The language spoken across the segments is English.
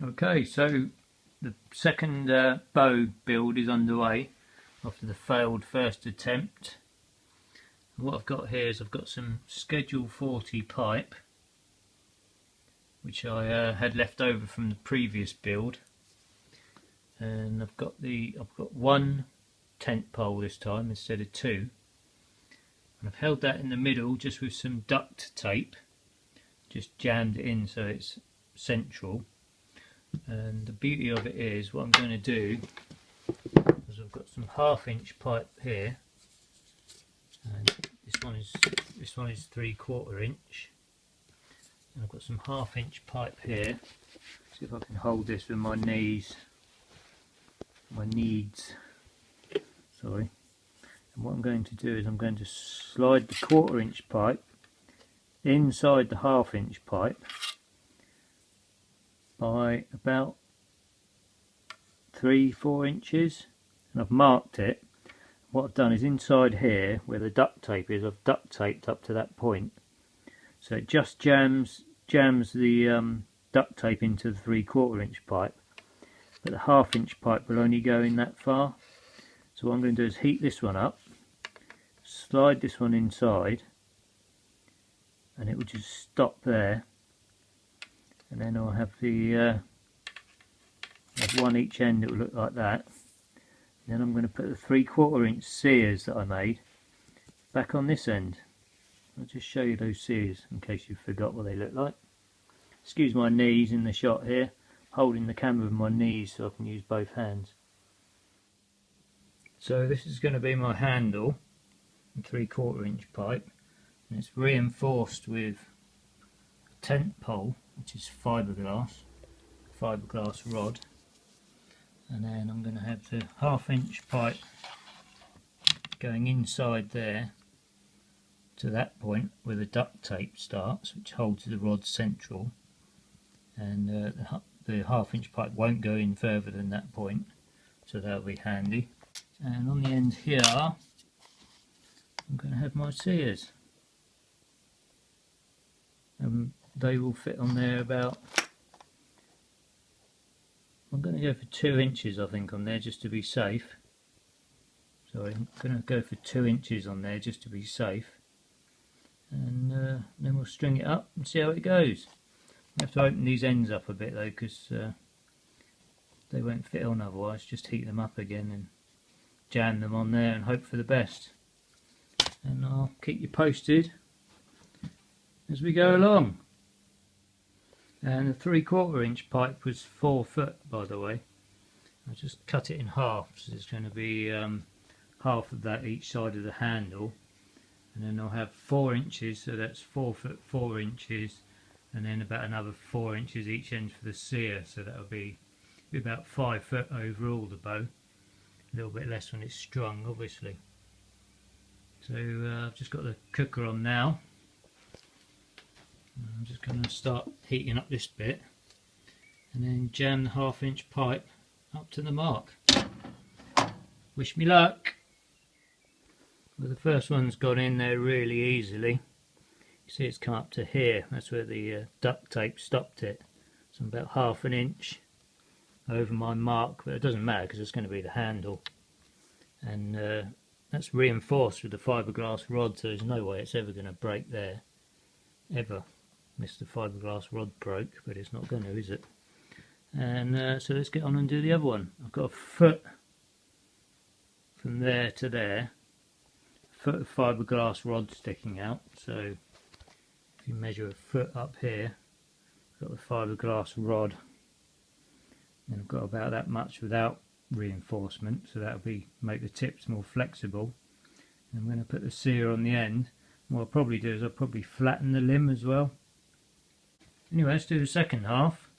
Okay, so the second bow build is underway after the failed first attempt. And what I've got here is I've got some Schedule 40 pipe which I had left over from the previous build, and I've got one tent pole this time instead of two, and I've held that in the middle just with some duct tape, just jammed it in so it's central. And the beauty of it is, what I'm going to do is I've got some 1/2 inch pipe here, and this one is 3/4 inch, and I've got some 1/2 inch pipe here. See if I can hold this with my needs. Sorry. And what I'm going to do is I'm going to slide the 1/4 inch pipe inside the 1/2 inch pipe by about 3-4 inches, and I've marked it. What I've done is inside here where the duct tape is, I've duct taped up to that point, so it just jams the duct tape into the 3/4 inch pipe, but the 1/2 inch pipe will only go in that far. So what I'm going to do is heat this one up, slide this one inside, and it will just stop there. And then I'll have have one each end. It will look like that. And then I'm going to put the 3/4 inch sears that I made back on this end. I'll just show you those sears in case you forgot what they look like. Excuse my knees in the shot here, holding the camera with my knees so I can use both hands. So this is going to be my handle, 3/4 inch pipe, and it's reinforced with a tent pole, which is fibreglass rod, and then I'm going to have the 1/2 inch pipe going inside there to that point where the duct tape starts, which holds the rod central, and the 1/2 inch pipe won't go in further than that point, so that'll be handy. And on the end here I'm going to have my sears. They will fit on there about, I'm going to go for 2 inches I think on there just to be safe. Sorry, I'm going to go for 2 inches on there just to be safe, and then we'll string it up and see how it goes. I have to open these ends up a bit though, because they won't fit on otherwise. Just heat them up again and jam them on there and hope for the best, and I'll keep you posted as we go along. And the 3/4 inch pipe was 4 foot, by the way. I just cut it in half, so there's going to be half of that each side of the handle, and then I'll have 4 inches, so that's 4 foot 4 inches, and then about another 4 inches each end for the sear, so that'll be about 5 foot overall, the bow. A little bit less when it's strung, obviously. So I've just got the cooker on now. I'm just going to start heating up this bit and then jam the 1/2 inch pipe up to the mark. Wish me luck. Well, the first one's gone in there really easily. You see it's come up to here, that's where the duct tape stopped it. So I'm about 1/2 inch over my mark, but it doesn't matter because it's going to be the handle, and that's reinforced with the fiberglass rod, so there's no way it's ever going to break there, ever. Mr. Fiberglass rod broke, but it's not going to, is it? And so let's get on and do the other one. I've got a foot from there to there, a foot of fiberglass rod sticking out, so if you measure a foot up here, I've got the fiberglass rod, and I've got about that much without reinforcement, so that'll make the tips more flexible. And I'm going to put the sear on the end. What I'll probably do is I'll probably flatten the limb as well. Anyway, let's do the second half,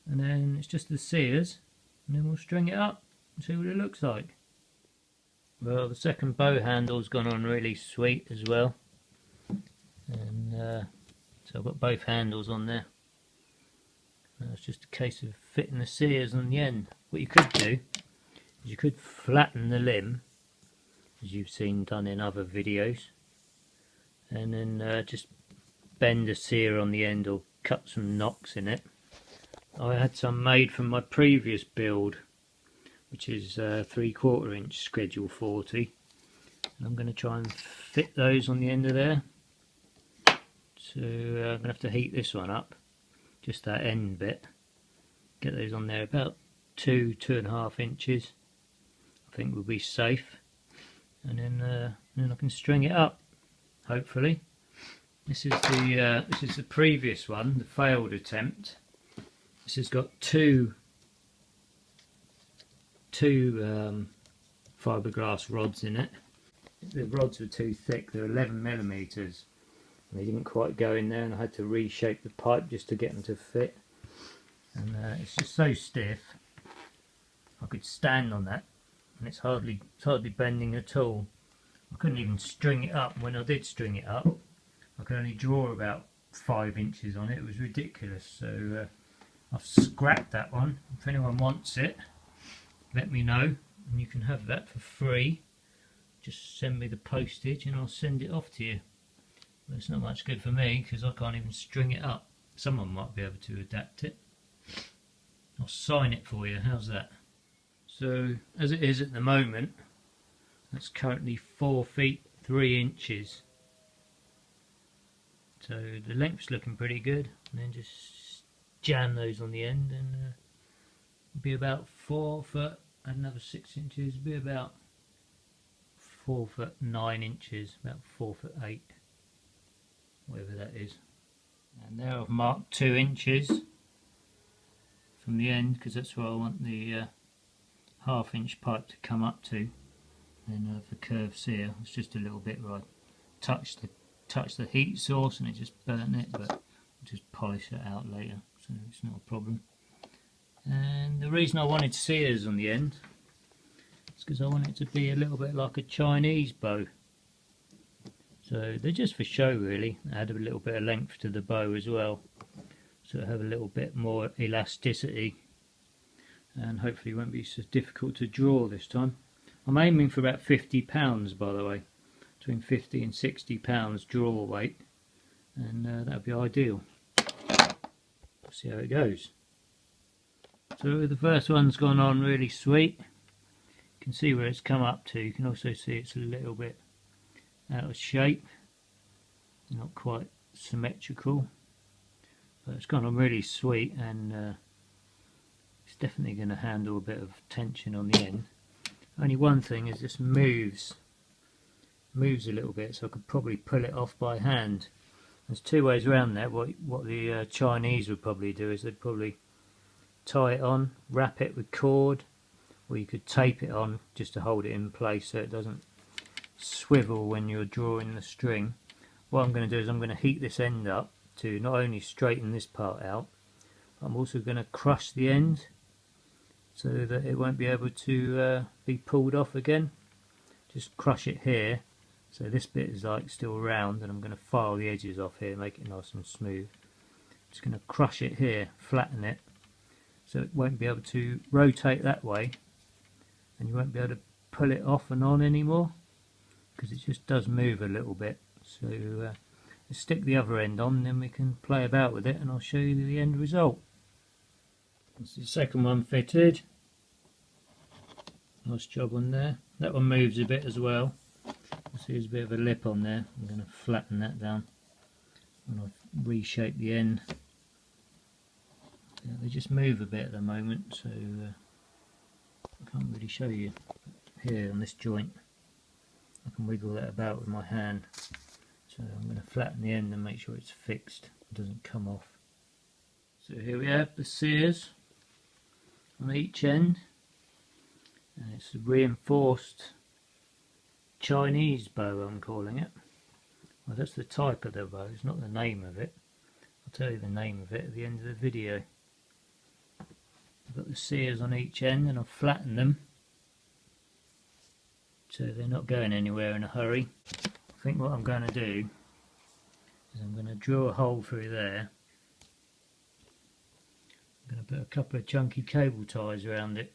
and then it's just the sears, and then we'll string it up and see what it looks like. Well, the second bow handle's gone on really sweet as well, and so I've got both handles on there. It's just a case of fitting the sears on the end. What you could do is you could flatten the limb, as you've seen done in other videos, and then just bend a sear on the end or cut some knocks in it, I had some made from my previous build, which is 3/4 inch schedule 40, and I'm going to try and fit those on the end of there. So I'm going to have to heat this one up, just that end bit, get those on there about 2.5 inches. I think will be safe, and then I can string it up, hopefully. This is the previous one, the failed attempt. This has got two fiberglass rods in it. The rods were too thick, they're 11mm, and they didn't quite go in there, and I had to reshape the pipe just to get them to fit. And it's just so stiff. I could stand on that, and it's hardly bending at all. I couldn't even string it up. When I did string it up, I could only draw about 5 inches on it. It was ridiculous. So I've scrapped that one. If anyone wants it, let me know, and you can have that for free. Just send me the postage and I'll send it off to you. But it's not much good for me because I can't even string it up. Someone might be able to adapt it. I'll sign it for you. How's that? So as it is at the moment, that's currently 4 feet 3 inches. So the length's looking pretty good, and then just jam those on the end, and be about 4 foot, add another 6 inches, be about 4 foot 9 inches, about 4 foot 8, whatever that is. And there I've marked 2 inches from the end, because that's where I want the 1/2 inch pipe to come up to. And the curves here, it's just a little bit where I touch the heat source and it just burnt it, but I'll just polish it out later, so it's not a problem. And the reason I wanted sears on the end is because I want it to be a little bit like a Chinese bow. So they're just for show really. Add a little bit of length to the bow as well, so it'll have a little bit more elasticity, and hopefully it won't be so difficult to draw this time. I'm aiming for about 50 pounds, by the way, between 50 and 60 pounds draw weight, and that would be ideal. We'll see how it goes. So the first one's gone on really sweet. You can see where it's come up to. You can also see it's a little bit out of shape, not quite symmetrical, but it's gone on really sweet, and it's definitely going to handle a bit of tension on the end. Only one thing is this moves a little bit, so I could probably pull it off by hand. There's two ways around that. What the Chinese would probably do is they'd probably tie it on, wrap it with cord, or you could tape it on just to hold it in place so it doesn't swivel when you're drawing the string. What I'm going to do is I'm going to heat this end up to not only straighten this part out, but I'm also going to crush the end so that it won't be able to be pulled off again. Just crush it here, so this bit is like still round, and I'm going to file the edges off here, make it nice and smooth. Just going to crush it here, flatten it, so it won't be able to rotate that way, and you won't be able to pull it off and on anymore, because it just does move a little bit. So let's stick the other end on, then we can play about with it, and I'll show you the end result. That's the second one fitted. Nice job on there. That one moves a bit as well. See, there's a bit of a lip on there. I'm going to flatten that down when I reshape the end. Yeah, they just move a bit at the moment, so I can't really show you. Here on this joint, I can wiggle that about with my hand. So I'm going to flatten the end and make sure it's fixed, it doesn't come off. So here we have the sears on each end, and it's a reinforced Chinese bow, I'm calling it. Well, that's the type of the bow, it's not the name of it. I'll tell you the name of it at the end of the video. I've got the sears on each end, and I've flattened them so they're not going anywhere in a hurry. I think what I'm going to do is I'm going to drill a hole through there. I'm going to put a couple of chunky cable ties around it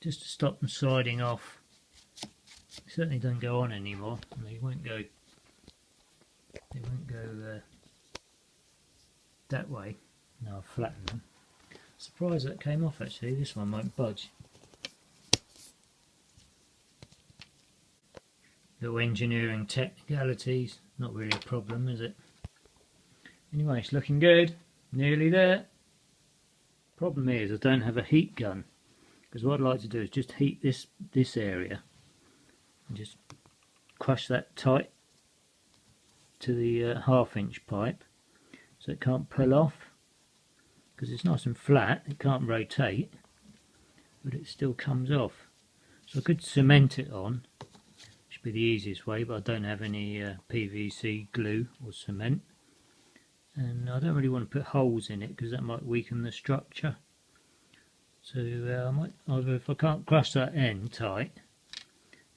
just to stop them sliding off. They certainly don't go on anymore, and they won't go that way. Now I've flattened them. Surprised that came off actually, this one won't budge. Little engineering technicalities, not really a problem, is it? Anyway, it's looking good, nearly there. Problem is I don't have a heat gun, because what I'd like to do is just heat this area and just crush that tight to the 1/2 inch pipe so it can't pull off, because it's nice and flat, it can't rotate, but it still comes off. So I could cement it on, should be the easiest way, but I don't have any PVC glue or cement, and I don't really want to put holes in it because that might weaken the structure. So I might either, if I can't crush that end tight,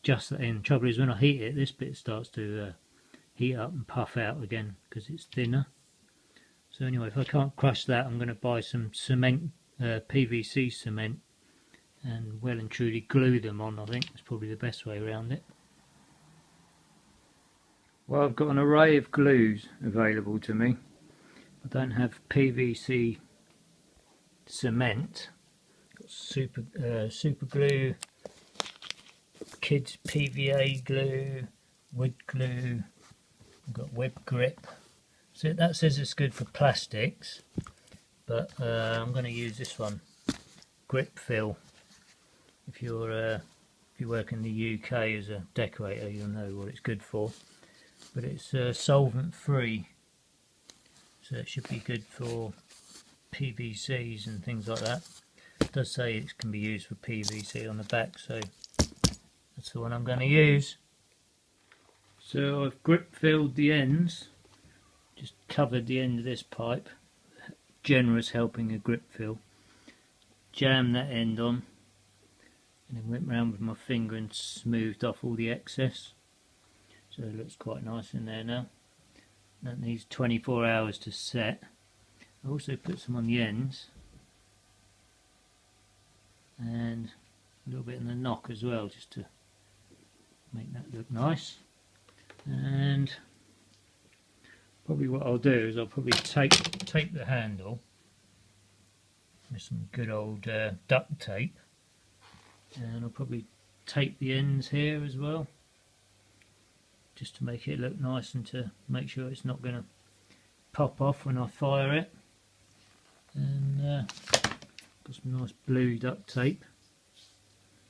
just that end. Trouble is when I heat it, this bit starts to heat up and puff out again because it's thinner. So anyway, if I can't crush that, I'm going to buy some cement, PVC cement, and well and truly glue them on. I think that's probably the best way around it. Well, I've got an array of glues available to me. I don't have PVC cement. Got super glue, kids PVA glue, wood glue. I've got web grip. So that says it's good for plastics, but I'm going to use this one, grip fill. If you work in the UK as a decorator, you'll know what it's good for. But it's solvent free, so it should be good for PVCs and things like that. It does say it can be used for PVC on the back, so that's the one I'm going to use. So I've grip filled the ends, just covered the end of this pipe, generous helping of grip fill. Jam that end on, and then went round with my finger and smoothed off all the excess. So it looks quite nice in there now. That needs 24 hours to set. I also put some on the ends and a little bit in the knock as well, just to make that look nice. And probably what I'll do is I'll probably tape the handle with some good old duct tape, and I'll probably tape the ends here as well, just to make it look nice and to make sure it's not going to pop off when I fire it. And got some nice blue duct tape.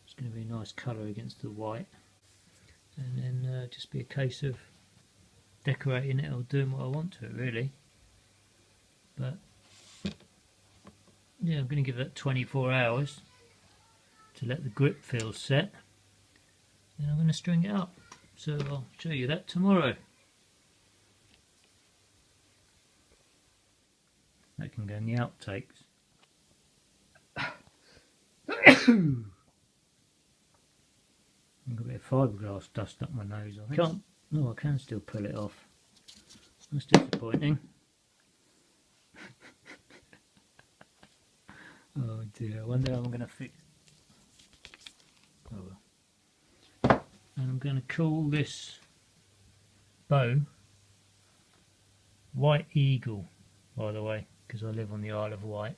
It's going to be a nice colour against the white. And then just be a case of decorating it or doing what I want to it, really. But yeah, I'm going to give that 24 hours to let the grip fill set. Then I'm going to string it up. So I'll show you that tomorrow. That can go in the outtakes. I've got a bit of fibreglass dust up my nose, I think. No, I can still pull it off. That's disappointing. Oh dear, I wonder how I'm going to fix. Oh well. And I'm going to call this bow White Eagle, by the way, because I live on the Isle of Wight.